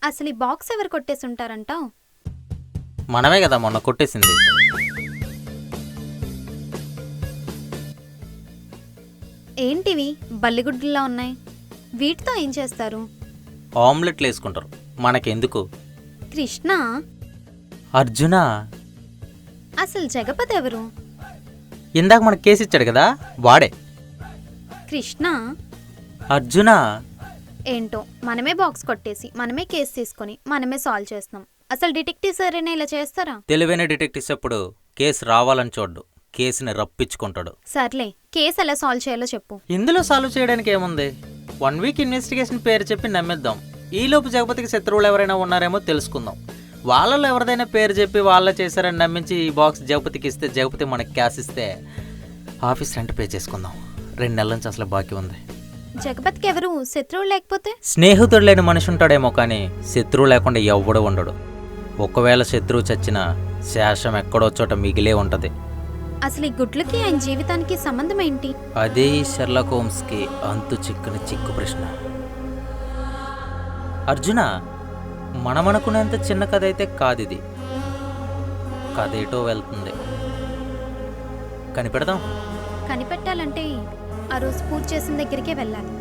అసలు ఈ బాక్స్ ఎవరు కొట్టేసి ఉంటారంటావు? మనమే కదా మొన్న కొట్టేసింది. ఏంటివి బల్లిగుడ్డులా ఉన్నాయి? వీటితో ఏం చేస్తారు? ఆమ్లెట్లు వేసుకుంటారు. మనకెందుకు? కృష్ణ, అర్జున అసలు జగపతి ఎవరు? ఇందాక మనకు కేసు ఇచ్చాడు కదా, వాడే. కృష్ణ అర్జున ఏంటో మనమే బాక్స్ కొట్టేసి మనమే కేసు తీసుకొని మనమే సాల్వ్ చేస్తున్నాం. అసలు డిటెక్టివ్ సరేనా ఇలా చేస్తారా? తెలివైన డిటెక్టివ్స్ ఎప్పుడు కేసు రావాలని చూడ్డు, కేసుని రప్పించుకుంటాడు. సర్లే, కేసు ఎలా సాల్వ్ చేయాలో చెప్పు. ఇందులో సాల్వ్ చేయడానికి ఏముంది? 1 వీక్ ఇన్వెస్టిగేషన్ పేరు చెప్పి నమ్మేద్దాం. ఈలోపు జగపతికి శత్రువులు ఎవరైనా ఉన్నారేమో తెలుసుకుందాం. వాళ్ళలో ఎవరిదైనా పేరు చెప్పి వాళ్ళ చేశారని నమ్మించి ఈ బాక్స్ జగపతికి ఇస్తే జగపతి మనకి క్యాష్ ఇస్తే ఆఫీస్ రెంట్ పే చేసుకుందాం. 2 నెలల నుంచి అసలు బాకీ ఉంది. జగపతికి ఎవరు శత్రువు లేకపోతే? స్నేహితుడు లేని మనిషి ఉంటాడేమో కానీ శత్రువు లేకుండా ఎవ్వడు ఉండడు. ఒకవేళ శత్రువు చచ్చినా శేషం ఎక్కడో చోట మిగిలే ఉంటది. అసలు ఈ గుడ్లకి ఆయన జీవితానికి సంబంధం ఏంటి? అదే షెర్లాక్ హోమ్స్కి అంతు చిక్కని చిక్కు ప్రశ్న. అర్జున, మనమనుకునేంత చిన్న కథ అయితే కాదిది. కథ ఏటో వెళ్తుంది. కనిపెడదాం. కనిపెట్టాలంటే ఆ రోజు పూజ చేసిన దగ్గరికే వెళ్ళాలి.